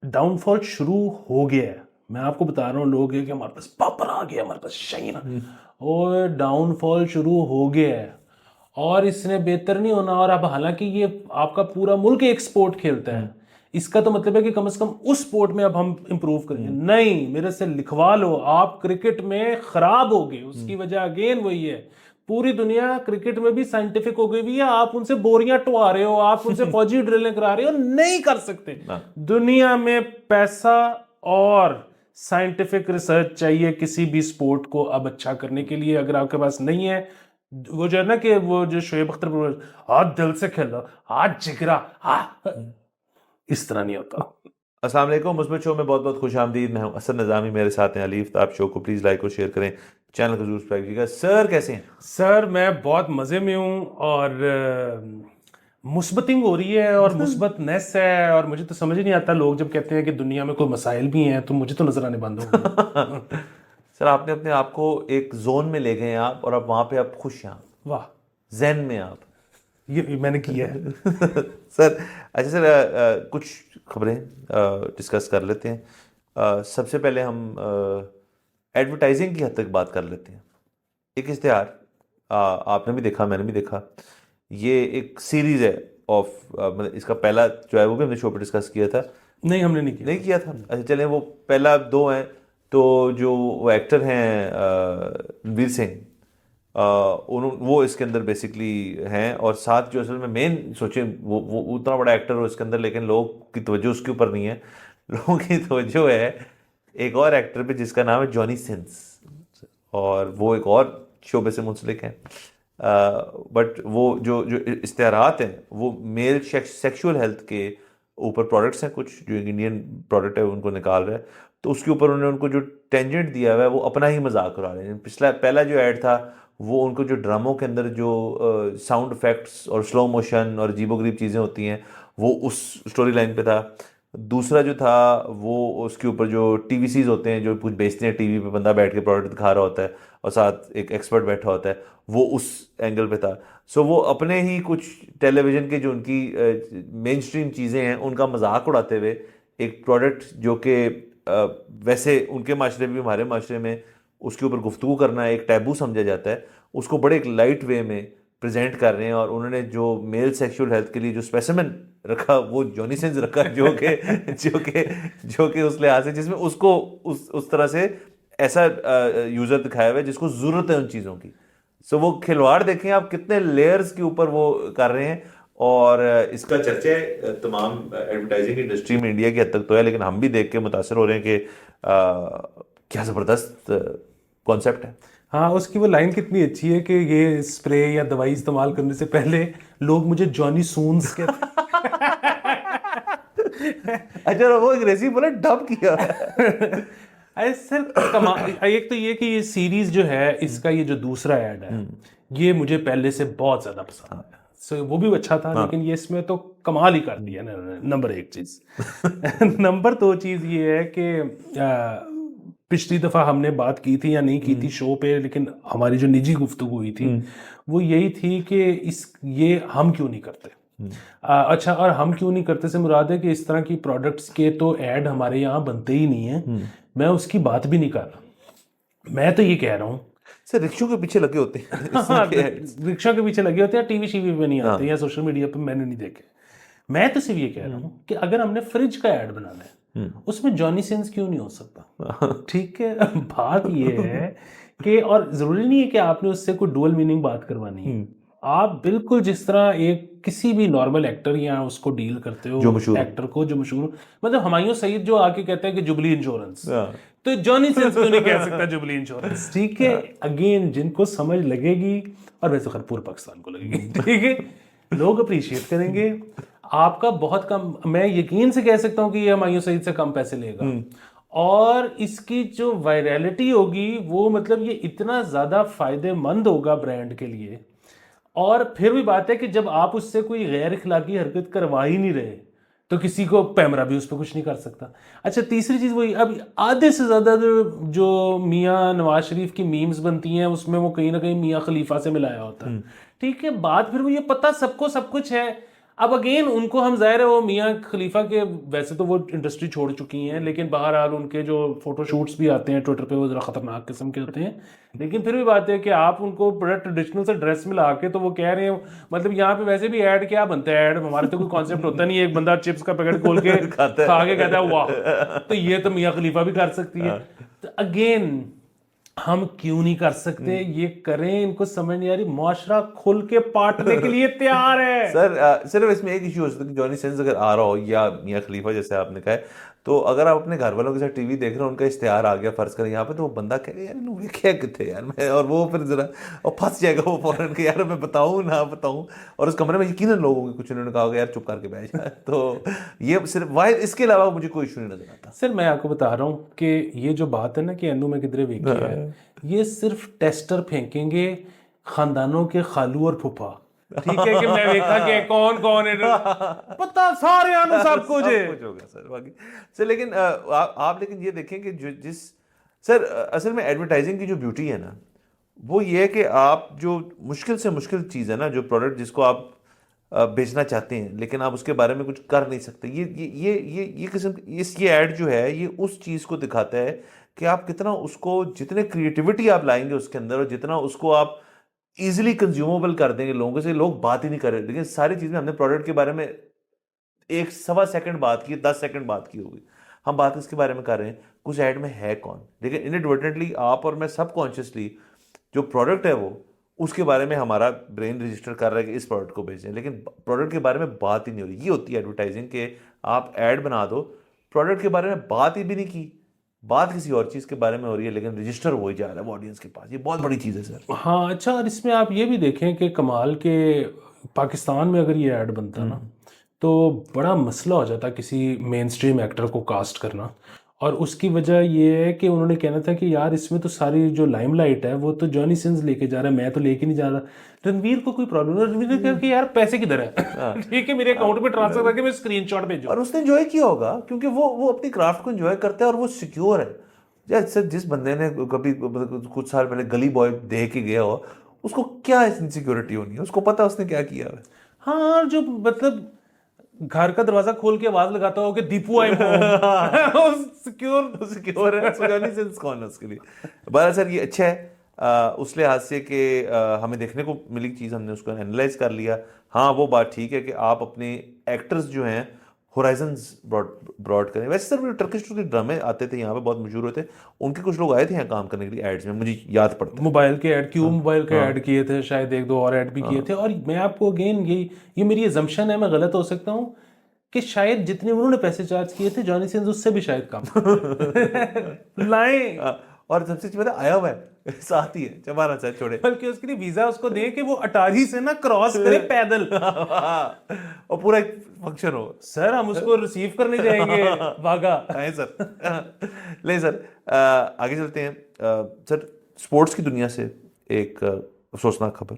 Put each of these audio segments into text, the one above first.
Downfall शुरू हो गया है। मैं आपको बता रहा हूँ, लोग ये कि हमारे पास पापड़ आ गया, हमारे पास शाइन, और डाउनफॉल शुरू हो गया है और इसने बेहतर नहीं होना। और अब हालांकि ये आपका पूरा मुल्क एक स्पोर्ट खेलता है, इसका तो मतलब है कि कम से कम उस स्पोर्ट में अब हम इंप्रूव करेंगे। नहीं, मेरे से लिखवा लो, आप क्रिकेट में खराब हो गए। उसकी वजह अगेन वही है, पूरी दुनिया क्रिकेट में भी साइंटिफिक हो गई हुई है, आप उनसे बोरियां टुवा रहे हो, आप उनसे फौजी ड्रिलें करा रहे हो, नहीं कर सकते। दुनिया में पैसा और साइंटिफिक रिसर्च चाहिए किसी भी स्पोर्ट को अब अच्छा करने के लिए। अगर आपके पास नहीं है, वो जो है ना कि वो जो शोएब अख्तर, आज दिल से खेलो, आज जिगरा, इस तरह नहीं होता। अस्सलाम वालेकुम, मुस्बित शो में बहुत बहुत खुश आमदीद। मैं हूं असद निज़ामी, मेरे साथ हैं अलीफ। तो आप शो को प्लीज़ लाइक और शेयर करें, चैनल को जरूर सब्सक्राइब कीजिएगा। सर कैसे हैं? सर मैं बहुत मज़े में हूँ और मुस्बतिंग हो रही है और मुस्बतनेस है, और मुझे तो समझ ही नहीं आता, लोग जब कहते हैं कि दुनिया में कोई मसाइल भी हैं तो मुझे तो नजर आने बंद हो गए। सर आपने अपने आप को एक जोन में ले गए हैं आप, और अब वहां पे आप खुश हैं, वाह, जैन में आप। ये मैंने किया है। सर अच्छा सर, कुछ खबरें डिस्कस कर लेते हैं। सबसे पहले हम एडवर्टाइजिंग की हद तक बात कर लेते हैं। एक इश्तिहार आपने भी देखा, मैंने भी देखा। ये एक सीरीज है ऑफ, मतलब इसका पहला जो है वो भी हमने शो पर डिस्कस किया था। नहीं, हमने नहीं किया। नहीं किया था? अच्छा चलें, वो पहला दो हैं। तो जो वो एक्टर हैं रणवीर सिंह, वो इसके अंदर बेसिकली हैं। और साथ जो असल में मेन सोचे, वो उतना बड़ा एक्टर हो इसके अंदर, लेकिन लोग की तवज्जो उसके ऊपर नहीं है। लोगों की तवज्जो है एक और एक्टर पे जिसका नाम है जॉनी सिंस, और वो एक और शोबे से मुंसलिक हैं। बट वो जो जो इश्तिहारात हैं वो मेल सेक्सुअल हेल्थ के ऊपर प्रोडक्ट्स हैं, कुछ जो इंडियन प्रोडक्ट है उनको निकाल रहे हैं। तो उसके ऊपर उन्होंने उनको जो टेंजेंट दिया हुआ है वो अपना ही मजाक उड़ा रहे हैं। पहला जो ऐड था वो उनको जो ड्रामों के अंदर जो साउंड इफेक्ट्स और स्लो मोशन और अजीबोगरीब चीज़ें होती हैं वो उस स्टोरी लाइन पे था। दूसरा जो था वो उसके ऊपर जो टीवीसीज होते हैं जो कुछ बेचते हैं, टीवी पे बंदा बैठ के प्रोडक्ट दिखा रहा होता है और साथ एक एक्सपर्ट बैठा होता है, वो उस एंगल पे था। सो वो अपने ही कुछ टेलीविज़न के जो उनकी मेन स्ट्रीम चीज़ें हैं उनका मजाक उड़ाते हुए एक प्रोडक्ट जो कि वैसे उनके माशरे में भी हमारे माशरे में उसके ऊपर गुफ्तगू करना एक टैबू समझा जाता है, उसको बड़े एक लाइट वे में प्रेजेंट कर रहे हैं। और उन्होंने जो मेल सेक्सुअल हेल्थ के लिए जो स्पेसिमेन रखा वो जॉनी सिंस रखा, जो कि उस लिहाज से जिसमें उसको उस तरह से ऐसा यूजर दिखाया हुआ है जिसको जरूरत है उन चीज़ों की। सो वो खिलवाड़ देखें आप, कितने लेयर्स के ऊपर वो कर रहे हैं। और इसका चर्चा तमाम एडवर्टाइजिंग इंडस्ट्री में इंडिया की हद तक तो है, लेकिन हम भी देख के मुतासर हो रहे हैं कि क्या ज़बरदस्त कॉन्सेप्ट है। हाँ, उसकी वो लाइन कितनी अच्छी है कि ये स्प्रे या दवाई इस्तेमाल करने से पहले लोग मुझे जॉनी सून्स कहते। अच्छा, वो अंग्रेजी बोले डब किया। अरे सर, एक तो ये कि ये सीरीज जो है इसका ये जो दूसरा ऐड है ये मुझे पहले से बहुत ज्यादा पसंद है। सो वो भी अच्छा था, लेकिन ये इसमें तो कमाल ही कर दिया ना। नंबर एक चीज। नंबर दो चीज ये है कि पिछली दफा हमने बात की थी या नहीं की थी शो पे, लेकिन हमारी जो निजी गुफ्तगू हुई थी वो यही थी कि ये हम क्यों नहीं करते। अच्छा, और हम क्यों नहीं करते से मुराद है कि इस तरह की प्रोडक्ट्स के तो ऐड हमारे यहाँ बनते ही नहीं है। मैं उसकी बात भी नहीं कर रहा, मैं तो ये कह रहा हूँ सर रिक्शों के पीछे लगे होते हैं। रिक्शा के पीछे लगे होते हैं, टीवी शीवी पे नहीं आते या सोशल मीडिया पे मैंने नहीं देखे। मैं तो सिर्फ ये कह रहा हूँ कि अगर हमने फ्रिज का ऐड बनाना है उसमें जॉनी सिंस क्यों नहीं हो सकता। ठीक है, बात ये है कि, और जरूरी नहीं है कि आपने उससे कोई डुअल मीनिंग बात करवानी है। आप बिल्कुल जिस तरह एक किसी भी नॉर्मल एक्टर या उसको डील करते हो, जो मशहूर एक्टर को जो मशहूर, मतलब हुमायूं सईद जो आके कहता है कि जुबली इंश्योरेंस, तो जॉनी सिंस क्यों नहीं कह सकता जुबली इंश्योरेंस। ठीक है, अगेन जिनको समझ लगेगी, और वैसे खैर पूरे पाकिस्तान को लगेगी, ठीक है, लोग अप्रिशिएट करेंगे। आपका बहुत कम, मैं यकीन से कह सकता हूँ कि ये हुमायूं सईद से कम पैसे लेगा, और इसकी जो वायरलिटी होगी वो मतलब ये इतना ज्यादा फायदेमंद होगा ब्रांड के लिए। और फिर भी बात है कि जब आप उससे कोई गैर इखलाकी हरकत करवा ही नहीं रहे तो किसी को पैमरा भी उस पर कुछ नहीं कर सकता। अच्छा, तीसरी चीज वही, अब आधे से ज्यादा जो मियाँ नवाज शरीफ की मीम्स बनती हैं उसमें वो कहीं ना कहीं मियाँ खलीफा से मिलाया होता है। ठीक है, बात फिर वो ये पता सबको सब कुछ है। अब अगेन उनको हम जाहिर है वो मियाँ खलीफा के वैसे तो वो इंडस्ट्री छोड़ चुकी हैं, लेकिन बहरहाल उनके जो फोटोशूट्स भी आते हैं ट्विटर पे वो जरा खतरनाक किस्म के होते हैं। लेकिन फिर भी बात है कि आप उनको बड़ा ट्रेडिशनल से ड्रेस में ला के तो वो कह रहे हैं, मतलब यहाँ पे वैसे भी ऐड क्या बनता है, ऐड हमारे तो कोई कॉन्सेप्ट होता नहीं है, एक बंदा चिप्स का पैकेट खोल के खाता है। खा के कहता है वाह, तो ये तो मियाँ खलीफा भी कर सकती है। तो अगेन हम क्यों नहीं कर सकते, ये करें, इनको समझ नहीं आ रही, मुआशरा खुल के पाटने के लिए तैयार है। सर सिर्फ इसमें एक इशू हो सकता है कि जॉनी सिंस अगर आ रहा हो या मियाँ खलीफा जैसे आपने कहा है, तो अगर आप अपने घर वालों के साथ टीवी देख रहे हो, उनका इश्तेहार आ गया फर्ज करें यहाँ पे, तो वो बंदा कहेगा यार इन्होंने क्या कितने यार मैं, और वो फिर जरा और फंस जाएगा वो फौरन के यार मैं बताऊँ ना बताऊँ, और उस कमरे में यकीनन लोग होंगे कुछ उन्होंने कहा होगा यार चुप करके बैठ जा। तो ये सिर्फ वाहिद, इसके अलावा मुझे कोई इशू नहीं नजर आता। सर मैं आपको बता रहा हूँ कि ये जो बात है ना कि एंडू में किधरे वेखी है, ये सिर्फ टेस्टर फेंकेंगे खानदानों के खालू और फूफा, ठीक है, कि मैं देखा कि कौन कौन है, पता सारे आनु सब कुछ है। कुछ होगा सर बाकी सर, लेकिन आप लेकिन ये देखें कि जो जिस सर असल में एडवर्टाइजिंग की जो ब्यूटी है ना, वो ये है कि आप जो मुश्किल से मुश्किल चीज़ है ना, जो प्रोडक्ट जिसको आप बेचना चाहते हैं लेकिन आप उसके बारे में कुछ कर नहीं सकते, ये किस्म ये ऐड जो है ये उस चीज़ को दिखाता है कि आप कितना उसको, जितने क्रिएटिविटी आप लाएंगे उसके अंदर और जितना उसको आप इजीली कंज्यूमेबल कर देंगे लोगों से, लोग बात ही नहीं कर रहे। लेकिन सारी चीज़ें हमने प्रोडक्ट के बारे में एक सवा सेकंड बात की, 10 सेकंड बात की होगी, हम बात इसके बारे में कर रहे हैं कुछ ऐड में है कौन, लेकिन इनएडवर्टेंटली आप और मैं सबकॉन्शियसली जो प्रोडक्ट है वो उसके बारे में हमारा ब्रेन रजिस्टर कर रहा है कि इस प्रोडक्ट को बेचें, लेकिन प्रोडक्ट के बारे में बात ही नहीं हो रही। ये होती है एडवर्टाइजिंग के आप ऐड बना दो, प्रोडक्ट के बारे में बात ही भी नहीं की, बात किसी और चीज़ के बारे में हो रही है, लेकिन रजिस्टर हो ही जा रहा है ऑडियंस के पास। ये बहुत बड़ी चीज़ है सर। हाँ अच्छा, और इसमें आप ये भी देखें कि कमाल के पाकिस्तान में अगर ये ऐड बनता ना तो बड़ा मसला हो जाता किसी मेन स्ट्रीम एक्टर को कास्ट करना, और उसकी वजह ये है कि उन्होंने कहना था कि यार इसमें तो सारी जो लाइमलाइट है वो तो जॉनी सिंस लेके जा रहा है, मैं तो लेके नहीं जा रहा। रणवीर को कोई प्रॉब्लम नहीं, रणवीर ने कहा कि यार पैसे किधर है, ठीक है मेरे अकाउंट में ट्रांसफर करके मैं स्क्रीनशॉट भेजो। और उसने एंजॉय किया होगा क्योंकि वो अपनी क्राफ्ट को एंजॉय करता है और वो सिक्योर है। यार सर जिस बंदे ने कभी मतलब कुछ साल पहले गली बॉय देख के गया हो, उसको क्या इनसिक्योरिटी होनी है, उसको पता है उसने क्या किया है। हाँ, जो मतलब घर का दरवाजा खोल के आवाज लगाता हो कि दीपू आई सिक्योर सिक्योर है, जॉनी सिंस कौन है उसके लिए। बहरहाल सर ये अच्छा है उस लिहाज से कि हमें देखने को मिली चीज़, हमने उसको एनालाइज कर लिया। हाँ वो बात ठीक है कि आप अपने एक्टर्स जो हैं होराइजन्स ब्रॉड करें। वैसे सर टर्किश ड्रामे आते थे यहाँ पे, बहुत मशहूर होते, उनके कुछ लोग आए थे यहाँ काम करने के लिए एड्स में, मुझे याद पड़ता है। मोबाइल के ऐड, क्यों मोबाइल के ऐड किए थे, शायद एक दो और ऐड भी किए थे। और मैं आपको अगेन ये मेरी एजम्पशन है, मैं गलत हो सकता हूँ, कि शायद जितने उन्होंने पैसे चार्ज किए थे जॉनी सिंस उससे भी शायद कम लाएं, और सबसे अच्छी बात है आया हुआ है साथ ही है, चमारा सर छोड़े, बल्कि उसके लिए वीजा उसको दे कि वो अटारी से ना क्रॉस करे पैदल और पूरा एक फंक्शन हो। सर हम उसको रिसीव करने जाएंगे वागा। आए सर ले सर आगे चलते हैं। सर स्पोर्ट्स की दुनिया से एक अफसोसनाक खबर।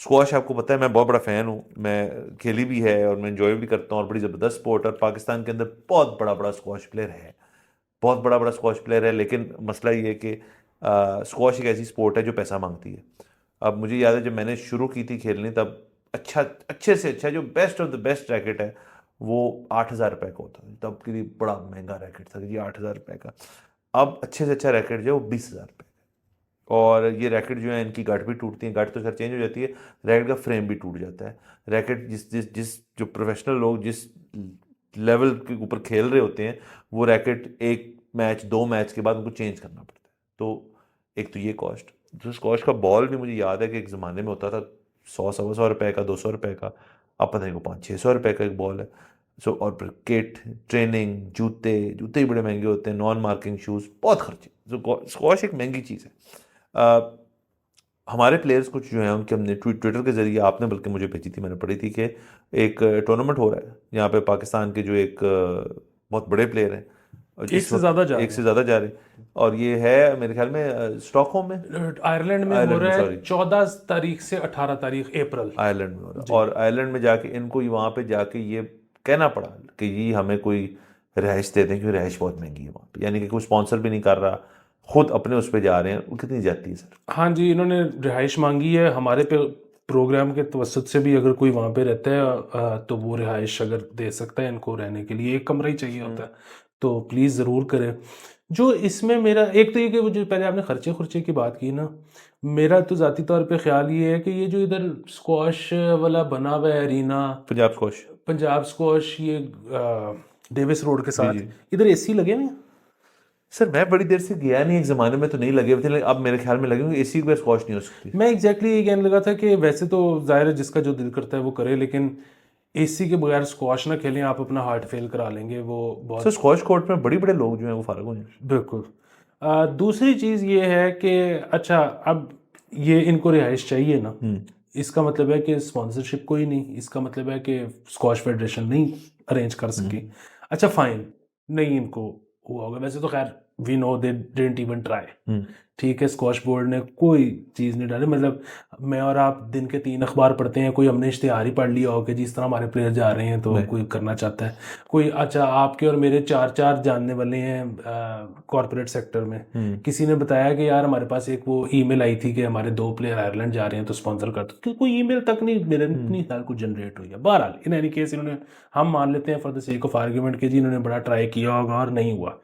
स्क्वाश आपको पता है मैं बहुत बड़ा फ़ैन हूँ, मैं खेली भी है और मैं एंजॉय भी करता हूँ, और बड़ी ज़बरदस्त स्पोर्ट, और पाकिस्तान के अंदर बहुत बड़ा बड़ा स्क्वाश प्लेयर है, बहुत बड़ा बड़ा स्क्वाश प्लेयर है। लेकिन मसला ये है कि स्क्वाश एक ऐसी स्पोर्ट है जो पैसा मांगती है। अब मुझे याद है जब मैंने शुरू की थी खेलनी, तब अच्छे से अच्छा जो best of the best racket है वो 8,000 रुपये का होता है, तब के लिए बड़ा महंगा रैकेट था जी 8,000 रुपये का। अब अच्छे से अच्छा रैकेट जो है वो 20,000 रुपये, और ये रैकेट जो है इनकी गाठ भी टूटती है, गाठ तो खैर चेंज हो जाती है, रैकेट का फ्रेम भी टूट जाता है। रैकेट जिस जिस जिस जो प्रोफेशनल लोग जिस लेवल के ऊपर खेल रहे होते हैं, वो रैकेट एक मैच 2 मैच के बाद उनको चेंज करना पड़ता है। तो एक तो ये कॉस्ट, जो स्क्वाश का बॉल भी मुझे याद है कि एक ज़माने में होता था 100-125 रुपये का, 200 रुपये का, अब पता नहीं को 500-600 रुपये का एक बॉल है। सो और फिर किट, ट्रेनिंग, जूते ही बड़े महंगे होते हैं, नॉन मार्किंग शूज़, बहुत खर्चे। तो स्क्वाश एक महंगी चीज़ है। हमारे प्लेयर्स कुछ जो हैं उनके हमने ट्विटर के ज़रिए, आपने बल्कि मुझे भेजी थी, मैंने पढ़ी थी कि एक टूर्नामेंट हो रहा है यहाँ पे पाकिस्तान के जो एक बहुत बड़े प्लेयर हैं, एक से ज़्यादा जा रहे हैं, और ये है मेरे ख्याल में स्टॉकहोम में, आयरलैंड में हो रहा है 14 तारीख से 18 तारीख अप्रैल, आयरलैंड में हो रहा है। और आयरलैंड में जाके इनको वहाँ पे जाके ये कहना पड़ा कि ये हमें कोई रिहाइश दे दें, क्योंकि रिहाइश बहुत महंगी है वहाँ पे, यानी कि कोई स्पॉन्सर भी नहीं कर रहा, खुद अपने उस पर जा रहे हैं। वो कितनी जाती है सर? हाँ जी, इन्होंने रिहाइश मांगी है, हमारे पे प्रोग्राम के तवसत से भी अगर कोई वहाँ पे रहता है तो वो रिहाइश अगर दे सकता है इनको रहने के लिए, एक कमरा ही चाहिए होता है, तो प्लीज़ ज़रूर करें। जो इसमें मेरा एक तो ये कि वो जो पहले आपने खर्चे खुर्चे की बात की ना, मेरा तो ज़ाती तौर पे ख्याल ये है कि ये जो इधर स्क्वाश वाला बना हुआ है एरीना, पंजाब स्क्वाश, ये डेविस रोड के साथ, इधर एसी लगे हुए हैं? सर मैं बड़ी देर से गया नहीं, एक ज़माने में तो नहीं लगे हुए थे, लेकिन अब मेरे ख्याल में लगे हुए, एसी के बगैर स्क्वाश नहीं हो सकती। मैं एग्जैक्टली ये कहने लगा था कि वैसे तो जाहिर है जिसका जो दिल करता है वो करे, लेकिन एसी के बगैर स्क्वाश ना खेलें, आप अपना हार्ट फेल करा लेंगे, वो बहुत। सर स्क्वाश कोर्ट में बड़े बड़े लोग जो हैं वो फारग हो जाए। बिल्कुल। दूसरी चीज़ ये है कि अच्छा, अब ये इनको रिहाइश चाहिए ना, इसका मतलब है कि स्पॉन्सरशिप कोई नहीं, इसका मतलब है कि स्क्वाश फेडरेशन नहीं अरेंज कर सकी। अच्छा फाइन, नहीं इनको हुआ होगा, वैसे तो खैर we know they didn't even try, ठीक है, स्क्वाश बोर्ड ने कोई चीज़ नहीं डाली। मतलब मैं और आप दिन के 3 अखबार पढ़ते हैं, कोई हमने इश्तिहार ही पढ़ लिया हो कि जिस तरह हमारे प्लेयर जा रहे हैं तो कोई करना चाहता है कोई। अच्छा आपके और मेरे 4 जानने वाले हैं कॉर्पोरेट सेक्टर में, किसी ने बताया कि यार हमारे पास एक वो ईमेल आई थी कि हमारे 2 प्लेयर आयरलैंड जा रहे हैं तो स्पॉन्सर कर दो, कोई ईमेल तक नहीं मेरे नहीं ख्याल कुछ जनरेट हुई है। बहरहाल इन एनी केस इन्होंने, हम मान लेते हैं for the sake of argument कि जी इन्होंने बड़ा ट्राई किया होगा और नहीं हुआ,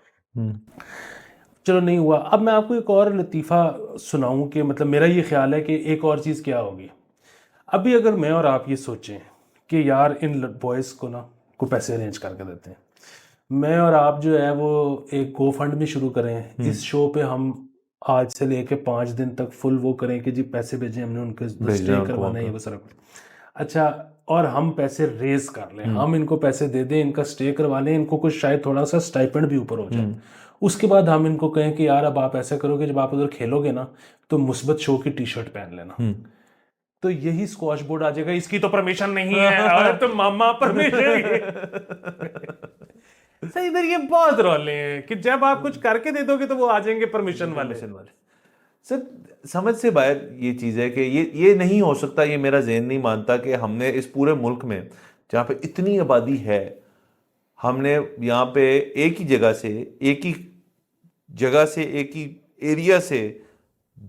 चलो नहीं हुआ। अब मैं आपको एक और लतीफ़ा सुनाऊं कि मतलब मेरा ये ख्याल है कि एक और चीज़ क्या होगी। अभी अगर मैं और आप ये सोचें कि यार इन बॉयज़ को ना को पैसे अरेंज करके देते हैं, मैं और आप जो है वो एक गो फंड में शुरू करें, इस शो पे हम आज से लेके 5 दिन तक फुल वो करें कि जी पैसे भेजें, हमने उनके स्टे करवाना है ये वो सारा कुछ। अच्छा, और हम पैसे रेज कर लें, हम इनको पैसे दे दें, इनका स्टे करवा लें, इनको कुछ शायद थोड़ा सा स्टाइपेंड भी ऊपर हो जाए। उसके बाद हम इनको कहें कि यार अब आप ऐसा करोगे, जब आप उधर खेलोगे ना तो मुस्बत शो की टी शर्ट पहन लेना, तो यही स्क्वाश बोर्ड आ जाएगा, इसकी तो परमिशन नहीं है, अरे तो मामा परमिशन। सर इधर ये बहुत रोले हैं कि जब आप कुछ करके दे दोगे तो वो आ जाएंगे परमिशन वाले। सर समझ से बाहर ये चीज़ है कि ये नहीं हो सकता, ये मेरा ज़हन नहीं मानता कि हमने इस पूरे मुल्क में जहाँ पे इतनी आबादी है, हमने यहाँ पे एक ही जगह से एक ही एरिया से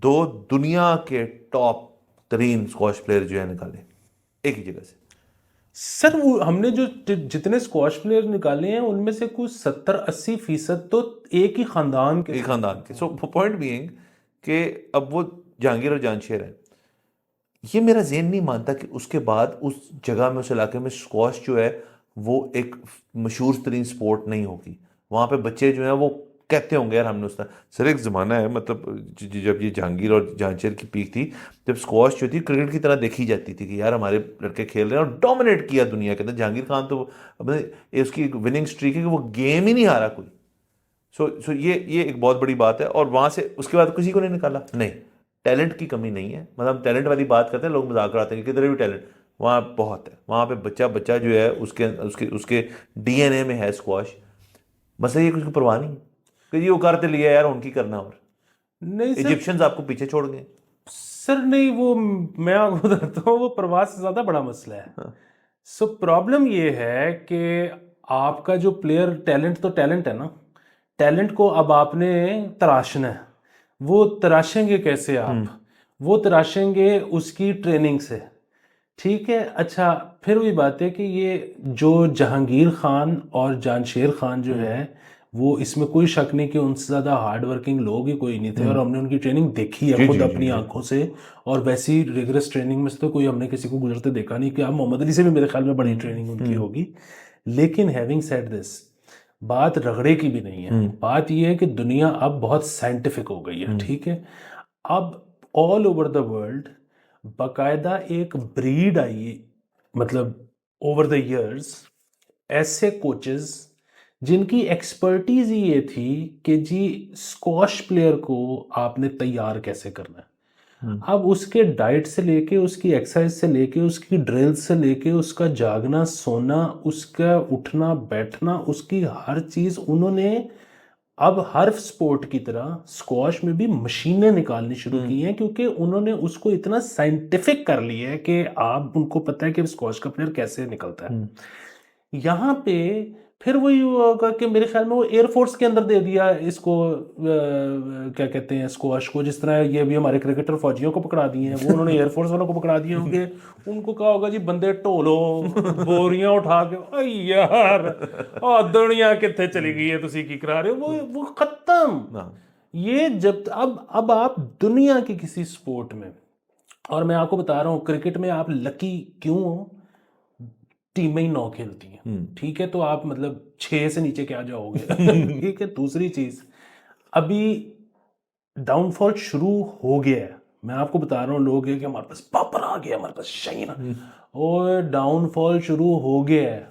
2 दुनिया के टॉप तरीन स्क्वाश प्लेयर जो है निकाले एक ही जगह से। सर वो हमने जो जितने स्क्वाश प्लेयर निकाले हैं उनमें से कुछ 70-80% तो एक ही खानदान के। सो पॉइंट बीइंग कि अब वो जहांगीर और जानशेर है, ये मेरा ज़हन नहीं मानता कि उसके बाद उस जगह में, उस इलाके में स्क्वाश जो है वो एक मशहूर तरीन स्पोर्ट नहीं होगी। वहाँ पे बच्चे जो हैं वो कहते होंगे यार हमने उस तरह। सर एक ज़माना है, मतलब जब ये जहांगीर और जानशेर की पीक थी, जब स्क्वाश जो थी क्रिकेट की तरह देखी जाती थी कि यार हमारे लड़के खेल रहे हैं, और डोमिनेट किया दुनिया के अंदर। जहांगीर खान तो उसकी विनिंग स्ट्रीक है कि वो गेम ही नहीं हारा कोई। सो ये एक बहुत बड़ी बात है। और वहाँ से उसके बाद किसी को नहीं निकाला, नहीं, टैलेंट की कमी नहीं है, मतलब टैलेंट वाली बात करते हैं लोग, मजाक कराते हैं कि किधर भी टैलेंट वहाँ बहुत है। वहाँ पे बच्चा जो है उसके डीएनए में है स्क्वाश। मसला ये कुछ को परवाह नहीं कि ये वो करते लिया यार उनकी करना, और नहीं इजिप्शियंस आपको पीछे छोड़ गए। सर नहीं, वो मैं आपको बताता हूँ, वो प्रवास से ज़्यादा बड़ा मसला है। सो प्रॉब्लम ये है कि आपका जो प्लेयर टैलेंट तो टैलेंट है ना, टैलेंट को अब आपने तराशना है। वो तराशेंगे कैसे आप? वो तराशेंगे उसकी ट्रेनिंग से, ठीक है। अच्छा फिर वही बात है कि ये जो जहांगीर खान और जानशेर खान जो है, वो इसमें कोई शक नहीं कि उनसे ज़्यादा हार्ड वर्किंग लोग ही कोई नहीं थे, और हमने उनकी ट्रेनिंग देखी है खुद अपनी आंखों से, और वैसी रिगरस ट्रेनिंग में से तो कोई हमने किसी को गुजरते देखा नहीं। कि आप मोहम्मद अली से भी मेरे ख्याल में बड़ी ट्रेनिंग उनकी होगी। लेकिन हैविंग सेड दिस, बात रगड़े की भी नहीं है, बात यह है कि दुनिया अब बहुत साइंटिफिक हो गई है, ठीक है। अब ऑल ओवर द वर्ल्ड बाकायदा एक ब्रीड आई, मतलब ओवर द इयर्स, ऐसे कोचेस जिनकी एक्सपर्टीज ये थी कि जी स्क्वाश प्लेयर को आपने तैयार कैसे करना है। अब उसके डाइट से लेके, उसकी एक्सरसाइज से लेके, उसकी ड्रिल से लेके, उसका जागना सोना, उसका उठना बैठना, उसकी हर चीज़ उन्होंने अब हर स्पोर्ट की तरह स्क्वाश में भी मशीनें निकालनी शुरू की हैं, क्योंकि उन्होंने उसको इतना साइंटिफिक कर लिया है कि आप उनको पता है कि स्क्वाश का प्लेयर कैसे निकलता है। यहाँ पे फिर वही होगा कि मेरे ख्याल में वो एयरफोर्स के अंदर दे दिया इसको, क्या कहते हैं, स्क्वाश को। जिस तरह ये भी हमारे क्रिकेटर फौजियों को पकड़ा दिए हैं, वो उन्होंने एयरफोर्स वालों को पकड़ा दिए होंगे। उनको कहा होगा जी बंदे ढोलो, बोरियां उठा के, "अय यार दुनिया कितने चली गई है, तुसी की करा रहे हो"। वो खत्म। हाँ। ये जब अब आप दुनिया के किसी स्पोर्ट में, और मैं आपको बता रहा हूँ क्रिकेट में आप लकी क्यों हो, टीमें ही 9 खेलती हैं, ठीक है, तो आप मतलब 6 से नीचे क्या जाओगे। ठीक है। दूसरी चीज, अभी डाउनफॉल शुरू हो गया है। मैं आपको बता रहा हूँ, लोग हैं कि हमारे पास पापड़ आ गया, हमारे पास शाइन, और डाउनफॉल शुरू हो गया है,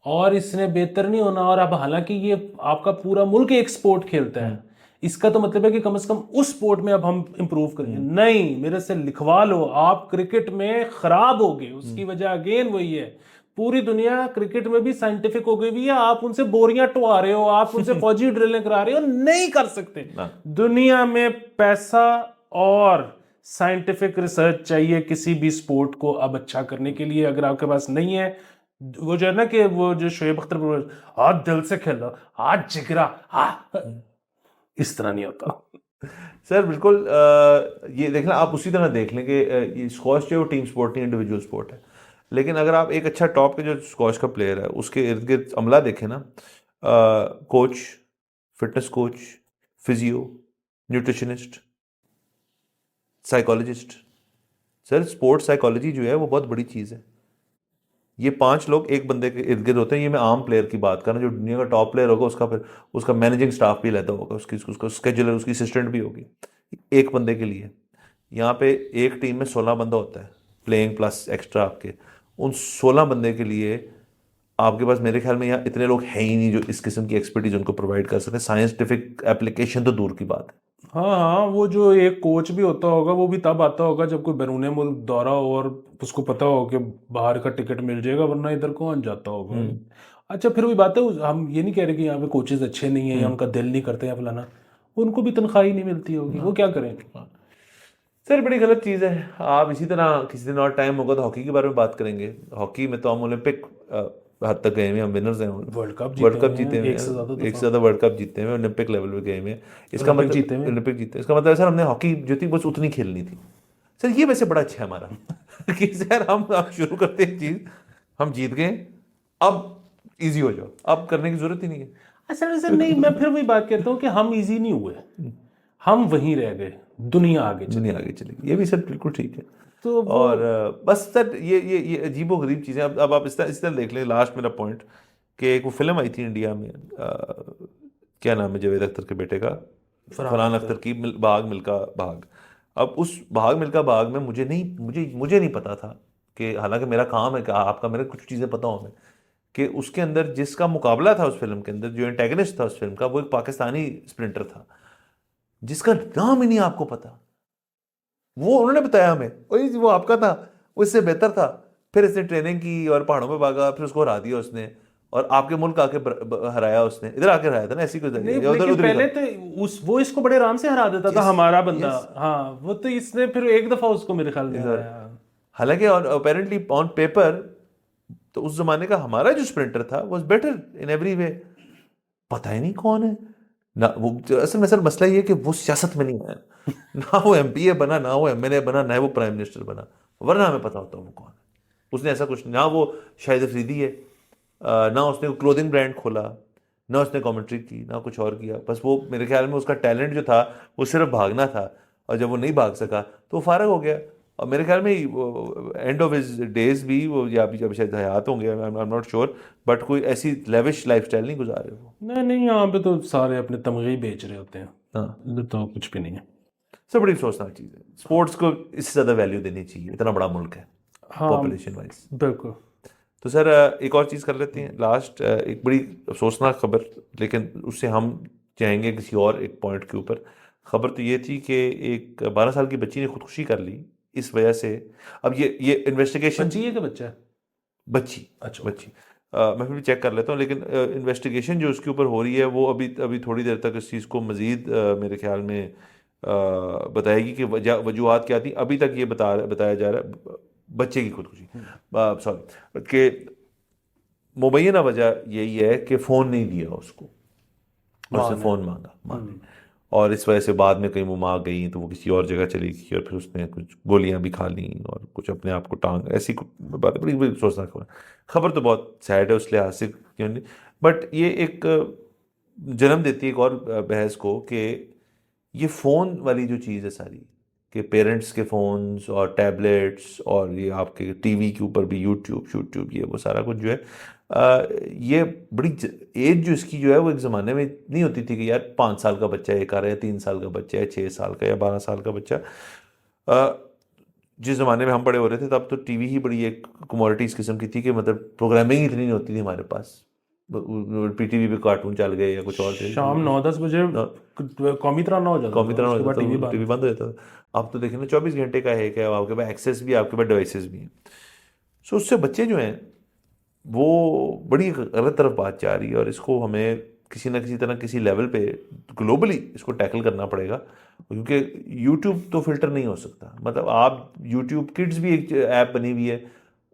और इसने बेहतर नहीं होना। और अब हालांकि ये आपका पूरा मुल्क एक स्पोर्ट खेलता है, इसका तो मतलब है कि कम से कम उस स्पोर्ट में अब हम इंप्रूव करेंगे। नहीं, मेरे से लिखवा लो, आप क्रिकेट में खराब हो गए। उसकी वजह अगेन वही है, पूरी दुनिया क्रिकेट में भी साइंटिफिक हो गई हुई है। आप उनसे बोरियां टुवा रहे हो, आप उनसे फौजी ड्रिलें करा रहे हो, नहीं कर सकते। दुनिया में पैसा और साइंटिफिक रिसर्च चाहिए किसी भी स्पोर्ट को अब अच्छा करने के लिए। अगर आपके पास नहीं है, वो जो है ना कि वो जो शोएब अख्तर, आज दिल से खेलो, आज जिगरा, इस तरह नहीं होता। सर बिल्कुल। ये देखना, आप उसी तरह देख लें कि ये स्क्वॉश जो है वो टीम स्पोर्ट नहीं, इंडिविजुअल स्पोर्ट है। लेकिन अगर आप एक अच्छा टॉप के जो स्क्वॉश का प्लेयर है उसके इर्द गिर्द अमला देखें ना, coach, fitness coach, physio, nutritionist, psychologist. Sir sports psychology जो है वो बहुत बड़ी चीज़ है। ये 5 लोग एक बंदे के इर्द गिर्द होते हैं। ये मैं आम प्लेयर की बात कर रहा हूँ, जो दुनिया का टॉप प्लेयर होगा उसका फिर उसका मैनेजिंग स्टाफ भी रहता होगा, उसका स्केजुलर, उसकी असिस्टेंट भी होगी एक बंदे के लिए। यहाँ पे एक टीम में 16 बंदा होता है, प्लेइंग प्लस एक्स्ट्रा आपके। उन 16 बंदे के लिए आपके पास मेरे ख्याल में यहाँ इतने लोग हैं ही नहीं जो इस किस्म की एक्सपर्टीज उनको प्रोवाइड कर सकें। साइंटिफिक एप्लीकेशन तो दूर की बात है। हाँ हाँ, वो जो एक कोच भी होता होगा वो भी तब आता होगा जब कोई बैरून मुल्क दौरा हो और उसको पता हो कि बाहर का टिकट मिल जाएगा, वरना इधर कौन जाता होगा। अच्छा, फिर वही बात है, हम ये नहीं कह रहे कि यहाँ पे कोचेज अच्छे नहीं है या उनका दिल नहीं करते या फलाना, उनको भी तनख्वाह ही नहीं मिलती होगी, वो क्या करें। सर बड़ी गलत चीज़ है। आप इसी तरह किसी दिन और टाइम होगा तो हॉकी के बारे में बात करेंगे। हॉकी में तो हम ओलंपिक हद तक गए हुए हैं, हम विनर्स हैं। वर्ल्ड कप वर्ल्ड जीते कप जीते हैं हुए एक से ज्यादा हैं, एक से दफा, ज़्यादा वर्ल्ड कप जीते हुए, ओलंपिक लेवल पे गए हुए हैं। इसका ओलंपिक मतलब जीते हैं। ओलंपिक जीते, इसका मतलब है सर हमने हॉकी जो थी बस उतनी खेलनी थी। सर ये वैसे बड़ा अच्छा है हमारा कि सर हम शुरू करते हैं चीज़, हम जीत गए, अब इजी हो जाओ, अब करने की जरूरत ही नहीं है। अच्छा सर, नहीं, मैं फिर वही बात कहता हूँ कि हम इजी नहीं हुए, हम वहीं रह गए, दुनिया आगे चली। दुनिया आगे चलेगी, ये भी सर बिल्कुल ठीक है। तो वो और बस सर ये अजीबो गरीब चीज़ें। अब आप इस तरह देख लें, लास्ट मेरा पॉइंट, कि एक वो फिल्म आई थी इंडिया में, क्या नाम है जावेद अख्तर के बेटे का, फरहान अख्तर की, भाग मिल्खा भाग। अब उस भाग मिल्खा भाग में मुझे नहीं पता था कि, हालांकि मेरा काम है कि आपका मेरे कुछ चीज़ें पता हो हमें, कि उसके अंदर जिसका मुकाबला था उस फिल्म के अंदर, जो एंटेगनिस्ट था उस फिल्म का, वो एक पाकिस्तानी स्प्रिंटर था जिसका नाम ही नहीं आपको पता। वो उन्होंने बताया हमें, वही वो आपका था, वो इससे बेहतर था। फिर इसने ट्रेनिंग की और पहाड़ों में भागा, फिर उसको हरा दिया उसने, और आपके मुल्क आके हराया उसने, इधर आके हराया था ना, ऐसी कोई नहीं, उधर लेकिन उधर पहले तो वो इसको बड़े आराम से हरा देता था हमारा बंदा। हाँ, वो तो इसने फिर एक दफा उसको मेरे ख्याल में हराया। हालांकि अपेरेंटली ऑन पेपर तो उस जमाने का हमारा जो स्प्रिंटर था was better in every way. पता ही नहीं कौन है ना वो। असल में सर मसला ये है कि वो सियासत में नहीं आया ना, वो एमपीए बना, ना वो एमएलए बना, ना वो प्राइम मिनिस्टर बना, वरना हमें पता होता वो कौन है। उसने ऐसा कुछ, ना वो शाहिद अफरीदी है, ना उसने क्लोथिंग ब्रांड खोला, ना उसने कमेंट्री की, ना कुछ और किया। बस वो मेरे ख्याल में उसका टैलेंट जो था वो सिर्फ भागना था, और जब वो नहीं भाग सका तो वो फारग हो गया। और मेरे ख्याल में एंड ऑफ हिज डेज भी वो, या अभी जब शायद हयात होंगे, I am not sure, but कोई ऐसी लेविश लाइफस्टाइल नहीं गुजारे वो। नहीं नहीं, यहाँ पे तो सारे अपने तमगे ही बेच रहे होते हैं, हाँ इधर तो कुछ भी नहीं है। सब बड़ी अफसोसनाक चीज़ है। स्पोर्ट्स को इससे ज़्यादा वैल्यू देनी चाहिए, इतना बड़ा मुल्क है हाँ पॉपुलेशन वाइज। बिल्कुल। तो सर एक और चीज़ कर लेते हैं लास्ट, एक बड़ी अफसोसनाक खबर, लेकिन उससे हम जाएंगे किसी और एक पॉइंट के ऊपर। खबर तो ये थी कि एक 12 साल की बच्ची ने खुदकुशी कर ली इस वजह से। अब ये इन्वेस्टिगेशन, पंची का बच्चा है? बच्ची, अच्छा, बच्ची, मैं फिर भी चेक कर लेता हूँ, लेकिन इन्वेस्टिगेशन जो उसके ऊपर हो रही है वो अभी थोड़ी देर तक इस चीज़ को मज़ीद मेरे ख्याल में बताएगी कि वजूहात क्या थी। अभी तक ये बताया जा रहा है बच्चे की खुदकुशी, सॉरी, कि मुबैना वजह यही है कि फ़ोन नहीं दिया उसको, और उसने फ़ोन मांगा माँ ने, और इस वजह से बाद में कहीं वो माँ गई तो वो किसी और जगह चली गई, और फिर उसने कुछ गोलियां भी खा ली और कुछ अपने आप को टांग, ऐसी बात बड़ी बड़ी सोचना खबर। खबर तो बहुत सैड है उस लिहाज से, क्यों नहीं, बट ये एक जन्म देती है एक और बहस को कि ये फ़ोन वाली जो चीज़ है सारी, कि पेरेंट्स के फ़ोन्स और टैबलेट्स और ये आपके टीवी के ऊपर भी यूट्यूब यूट्यूब ये वो सारा कुछ जो है, ये बड़ी एज जो इसकी जो है वो एक ज़माने में नहीं होती थी कि यार 5 साल का बच्चा एक आ रहा है, 3 साल का बच्चा है, 6 साल का या 12 साल का बच्चा। अ, जिस ज़माने में हम बड़े हो रहे थे तब तो टीवी ही बड़ी एक कमोडिटी इस किस्म की थी कि मतलब प्रोग्रामिंग इतनी नहीं होती थी हमारे पास, पीटीवी पे कार्टून चल गए या कुछ और थे, शाम 9-10 बजे कौमी तराना हो जाता कॉमी था, तरह हो उसके बाद जाता टीवी था, टीवी बंद। बंद हो जाता था। अब तो देखिए ना 24 घंटे का है क्या, आपके पास एक्सेस भी है, आपके पास डिवाइसेस भी हैं। सो उससे बच्चे जो हैं वो बड़ी गलत तरफ बात जा रही है, और इसको हमें किसी ना किसी तरह किसी लेवल पे ग्लोबली इसको टैकल करना पड़ेगा, क्योंकि यूट्यूब तो फिल्टर नहीं हो सकता। मतलब आप यूट्यूब किड्स भी एक ऐप बनी हुई है,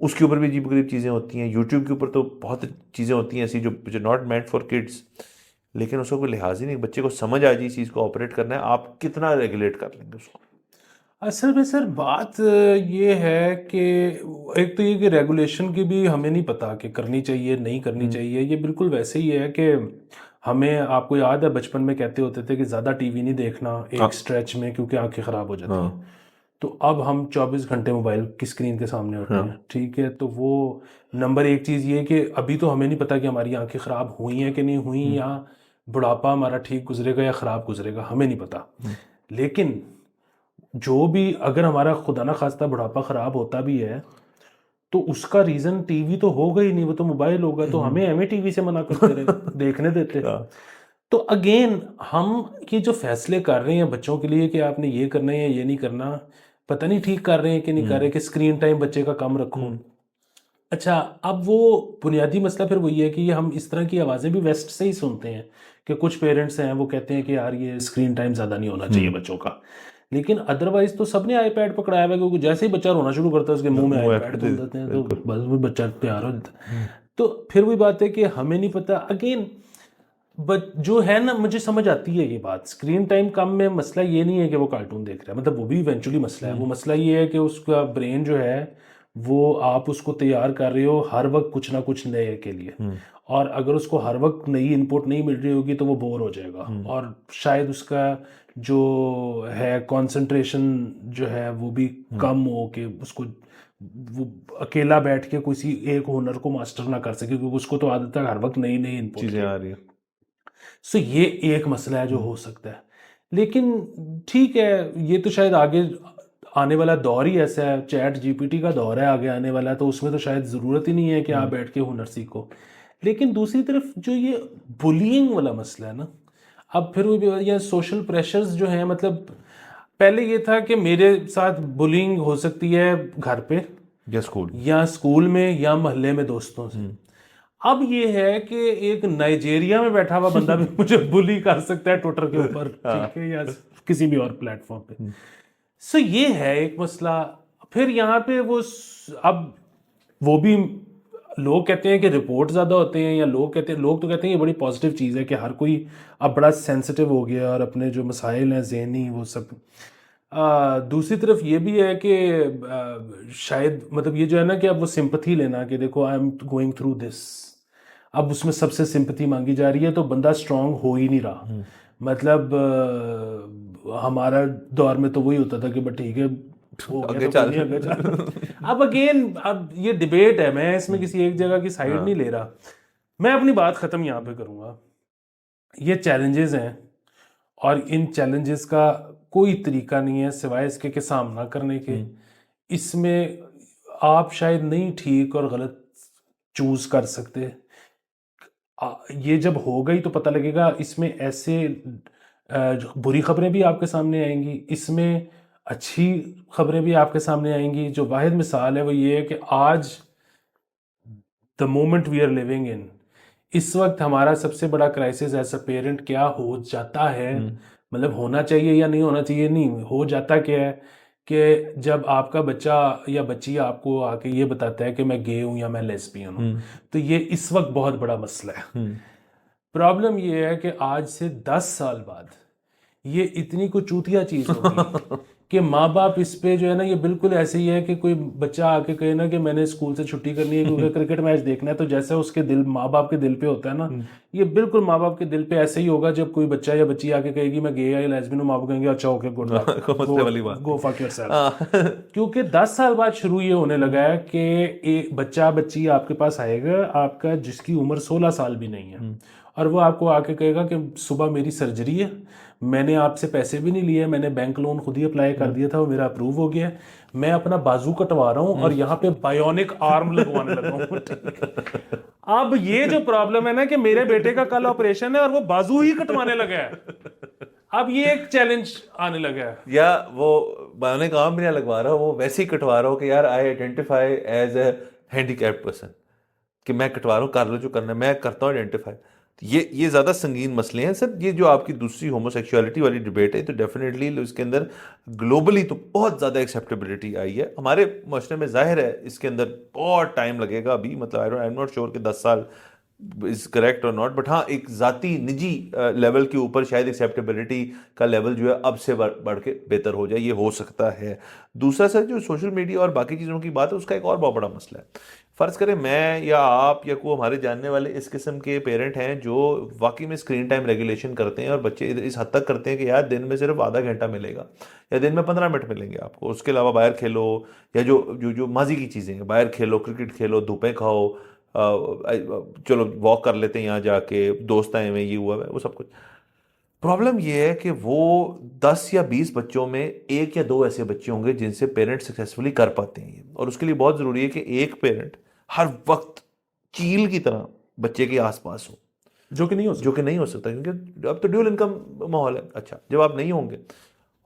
उसके ऊपर भी अजीब गरीब चीज़ें होती हैं, यूट्यूब के ऊपर तो बहुत चीज़ें होती हैं ऐसी जो नॉट मेंट फॉर किड्स, लेकिन उसका कोई लिहाज ही नहीं, बच्चे को समझ आ जाए इस चीज़ को ऑपरेट करना है, आप कितना रेगुलेट कर लेंगे उसको। असल में सर बात ये है कि एक तो ये कि रेगुलेशन की भी हमें नहीं पता कि करनी चाहिए नहीं करनी चाहिए। ये बिल्कुल वैसे ही है कि हमें, आपको याद है बचपन में कहते होते थे कि ज़्यादा टीवी नहीं देखना एक स्ट्रेच में क्योंकि आंखें ख़राब हो जाती हैं। तो अब हम 24 घंटे मोबाइल की स्क्रीन के सामने होते हैं, ठीक है। तो वो नंबर एक चीज़ ये कि अभी तो हमें नहीं पता कि हमारी आंखें ख़राब हुई हैं कि नहीं हुई, या बुढ़ापा हमारा ठीक गुजरेगा या ख़राब गुजरेगा, हमें नहीं पता। लेकिन जो भी, अगर हमारा खुदा ना खास्ता बुढ़ापा ख़राब होता भी है तो उसका रीज़न टीवी तो होगा ही नहीं, वो तो मोबाइल होगा। तो हमें हमें टीवी से मना करते रहे, देखने देते। तो अगेन हम ये जो फैसले कर रहे हैं बच्चों के लिए कि आपने ये करना है या ये नहीं करना, पता नहीं ठीक कर रहे हैं कि नहीं कर रहे, कि स्क्रीन टाइम बच्चे का कम रखो। अच्छा, अब वो बुनियादी मसला फिर वही है कि ये हम इस तरह की आवाज़ें भी वेस्ट से ही सुनते हैं कि कुछ पेरेंट्स हैं वो कहते हैं कि यार ये स्क्रीन टाइम ज़्यादा नहीं होना चाहिए बच्चों का। लेकिन अदरवाइज तो सबने आईपैड पकड़ाया हुआ है, क्योंकि जैसे ही बच्चा रोना शुरू करता है उसके मुंह में वो आईपैड खोल देते हैं, तो बस वो बच्चा तैयार हो जाता है। तो फिर वही बात है कि हमें नहीं पता अगेन। बट जो है ना, मुझे समझ आती है ये बात, स्क्रीन टाइम कम में मसला ये नहीं है कि वो कार्टून देख रहा है, मतलब वो भी इवेंचुअली मसला है। वो मसला ये है कि उसका ब्रेन जो है वो, आप उसको तैयार कर रहे हो हर वक्त कुछ ना कुछ नए के लिए, और अगर उसको हर वक्त नई इनपुट नहीं मिल रही होगी तो वो बोर हो जाएगा, और शायद उसका जो है कंसंट्रेशन जो है वो भी कम हो के उसको, वो अकेला बैठ के किसी एक हुनर को मास्टर ना कर सके, क्योंकि उसको तो आदत है हर वक्त नई नई इनपुट चीज़ें की। आ रही है। सो ये एक मसला है जो हो सकता है। लेकिन ठीक है, ये तो शायद आगे आने वाला दौर ही ऐसा है, चैट जीपीटी का दौर है आगे आने वाला, तो उसमें तो शायद ज़रूरत ही नहीं है कि आप बैठ के हुनर सीखो। लेकिन दूसरी तरफ जो ये बुलिंग वाला मसला है ना, अब फिर वो ये सोशल प्रेशर्स जो हैं, मतलब पहले ये था कि मेरे साथ बुलिंग हो सकती है घर पे या स्कूल में या मोहल्ले में दोस्तों से। अब ये है कि एक नाइजीरिया में बैठा हुआ बंदा भी मुझे बुली कर सकता है ट्विटर के ऊपर, ठीक है, या किसी भी और प्लेटफॉर्म पे। सो ये है एक मसला। फिर यहाँ पे अब वो भी लोग कहते हैं कि रिपोर्ट ज़्यादा होते हैं, या लोग तो कहते हैं ये बड़ी पॉजिटिव चीज़ है कि हर कोई अब बड़ा सेंसिटिव हो गया और अपने जो मसाइल हैं ज़हनी वो सब। दूसरी तरफ ये भी है कि शायद मतलब ये जो है ना कि अब वो सिंपथी लेना कि देखो I am going through this, अब उसमें सबसे सिंपथी मांगी जा रही है, तो बंदा स्ट्रांग हो ही नहीं रहा। मतलब हमारा दौर में तो वही होता था कि बस ठीक है, हो गया तो कोई नहीं, आगे चल। अब अगेन, अब ये डिबेट है, मैं इसमें किसी एक जगह की साइड नहीं ले रहा। मैं अपनी बात ख़त्म यहाँ पे करूँगा। ये चैलेंजेस हैं, और इन चैलेंजेस का कोई तरीका नहीं है सिवाय इसके कि सामना करने के। इसमें आप शायद नहीं ठीक और गलत चूज कर सकते। ये जब हो गई तो पता लगेगा। इसमें ऐसे बुरी खबरें भी आपके सामने आएंगी, इसमें अच्छी खबरें भी आपके सामने आएंगी। जो वाहिद मिसाल है वो ये है कि आज the moment we are living in, इस वक्त हमारा सबसे बड़ा क्राइसिस एज अ पेरेंट क्या हो जाता है, मतलब होना चाहिए या नहीं होना चाहिए, नहीं हो जाता क्या है कि जब आपका बच्चा या बच्ची आपको आके ये बताता है कि मैं गे हूं या मैं लेस्बियन हूं, तो ये इस वक्त बहुत बड़ा मसला है। प्रॉब्लम ये है कि आज से 10 साल बाद ये इतनी को चूतिया चीज होगी कि माँ बाप इस पे जो है ना, ये बिल्कुल ऐसे ही है कि कोई बच्चा आके कहे ना कि मैंने स्कूल से छुट्टी करनी है क्योंकि क्रिकेट मैच देखना है, तो जैसे उसके दिल माँ बाप के दिल पे होता है ना, ये बिल्कुल माँ बाप के दिल पे ऐसे ही होगा जब कोई बच्चा या बच्ची आके कहेगी मैं गे या लेस्बियन हूँ, माँ बाप कहेंगे अच्छा ओके गुड लक, मसले वाली बात गो फक योरसेल्फ। क्योंकि 10 साल बाद शुरू ये होने लगा है कि एक बच्चा बच्ची आपके पास आएगा आपका जिसकी उम्र 16 साल भी नहीं है, और वो आपको आके कहेगा कि सुबह मेरी सर्जरी है, मैंने आपसे पैसे भी नहीं लिए, मैंने बैंक लोन खुद ही अप्लाई कर दिया था, वो मेरा अप्रूव हो गया है, मैं अपना बाजू कटवा रहा हूँ और यहाँ पे बायोनिक आर्म लगवाने लगा हूँ। अब ये जो प्रॉब्लम है ना कि मेरे बेटे का कल ऑपरेशन है और वो बाजू ही कटवाने लगा है, अब ये एक चैलेंज आने लगा है। या वो बायोनिक आर्म भी नहीं लगवा रहा, वो वैसे ही कटवा रहा हो कि यार I identify as a handicapped person, कि मैं कटवा रहा हूँ, कर लो जो करना है, मैं करता हूँ आइडेंटिफाई। ये ज़्यादा संगीन मसले हैं सर। ये जो आपकी दूसरी होमोसेक्सुअलिटी वाली डिबेट है, तो डेफिनेटली इसके अंदर ग्लोबली तो बहुत ज़्यादा एक्सेप्टेबिलिटी आई है। हमारे माशरे में जाहिर है इसके अंदर बहुत टाइम लगेगा अभी, मतलब आई एम नॉट श्योर कि 10 साल इज करेक्ट और नॉट, बट हाँ एक जाती निजी लेवल के ऊपर शायद एक्सेप्टेबिलिटी का लेवल जो है अब से बढ़ के बेहतर हो जाए, ये हो सकता है। दूसरा सर जो सोशल मीडिया और बाकी चीज़ों की बात है, उसका एक और बहुत बड़ा मसला है। फ़र्ज़ करें मैं या आप या कोई हमारे जानने वाले इस किस्म के पेरेंट हैं जो वाकई में स्क्रीन टाइम रेगुलेशन करते हैं, और बच्चे इस हद तक करते हैं कि यार दिन में सिर्फ आधा घंटा मिलेगा या दिन में 15 मिनट मिलेंगे आपको, उसके अलावा बाहर खेलो, या जो जो जो माजी की चीज़ें हैं, बाहर खेलो, क्रिकेट खेलो, धूपें खाओ, चलो वॉक कर लेते हैं यहाँ जाके, दोस्त आए हुए, ये हुआ है, वो सब कुछ। प्रॉब्लम ये है कि वो 10 या 20 बच्चों में एक या दो ऐसे बच्चे होंगे जिनसे पेरेंट्स सक्सेसफुली कर पाते हैं ये, और उसके लिए बहुत ज़रूरी है कि एक पेरेंट हर वक्त चील की तरह बच्चे के आसपास हो, जो कि नहीं हो सकता क्योंकि अब तो ड्यूल इनकम माहौल है। अच्छा, जब आप नहीं होंगे,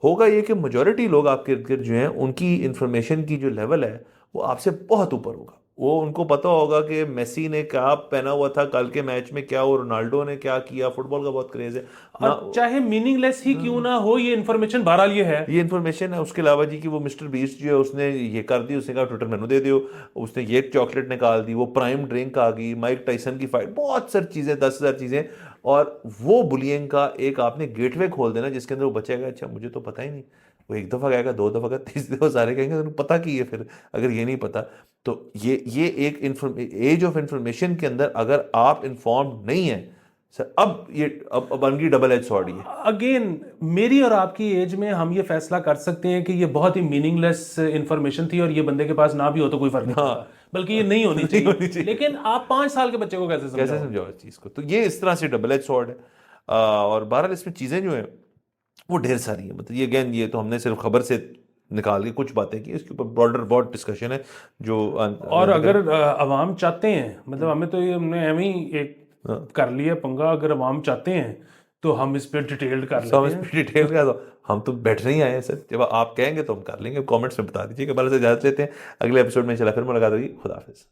होगा ये कि मेजॉरिटी लोग आपके इर्द गिर्द जो हैं उनकी इंफॉर्मेशन की जो लेवल है वो आपसे बहुत ऊपर होगा। वो उनको पता होगा कि मेसी ने क्या पहना हुआ था कल के मैच में, क्या वो रोनाल्डो ने क्या किया, फुटबॉल का बहुत क्रेज है ना, और चाहे मीनिंगलेस ही क्यों ना हो ये इन्फॉर्मेशन बहरहाल ये है, ये इन्फॉर्मेशन है। उसके अलावा जी कि वो मिस्टर बीस्ट जो है उसने ये कर दी, उसने कहा ट्विटर मेनू दे दियो, उसने ये चॉकलेट निकाल दी, वो प्राइम ड्रिंक आ गई, माइक टाइसन की फाइट, बहुत सारी चीज़ें, 10,000 चीज़ें, और वो बुलियिंग का एक आपने गेटवे खोल देना जिसके अंदर वो बचेगा अच्छा मुझे तो पता ही नहीं, वो एक दफ़ा कहेगा, दो दफ़ा कहेगा, तीसरी दफ़ा सारे कहेंगे तुमको पता की है, फिर अगर ये नहीं पता तो ये एक एज ऑफ इंफॉर्मेशन के अंदर अगर आप इन्फॉर्म्ड नहीं है सर, अब बन गई डबल एज सॉर्ड। ये अगेन मेरी और आपकी एज में हम ये फैसला कर सकते हैं कि ये बहुत ही मीनिंगलेस इंफॉर्मेशन थी और ये बंदे के पास ना भी हो तो कोई फर्क नहीं पड़ता, बल्कि ये नहीं होनी चाहिए। लेकिन आप 5 साल के बच्चे को कैसे समझाओ इस चीज़ को? तो ये इस तरह से डबल एज सॉर्ड है। और बहरहाल इसमें चीज़ें जो हैं वो ढेर सारी हैं। मतलब ये अगेन ये तो हमने सिर्फ खबर से निकाल के कुछ बातें की, इसके ऊपर ब्रॉडर बहुत डिस्कशन है जो और अगर अवाम चाहते हैं, मतलब हमें तो ये हमने एम ही एक कर लिया पंगा, अगर अवाम चाहते हैं तो हम इस पे डिटेल्ड कर लेते हैं। डिटेल का तो हम तो बैठ नहीं आए हैं सर, जब आप कहेंगे तो हम कर लेंगे। कमेंट्स में बता दीजिए कि बारे से इजाजत लेते हैं, अगले एपिसोड में चला फिर मुलाकात होगी। खुदा हाफिज़।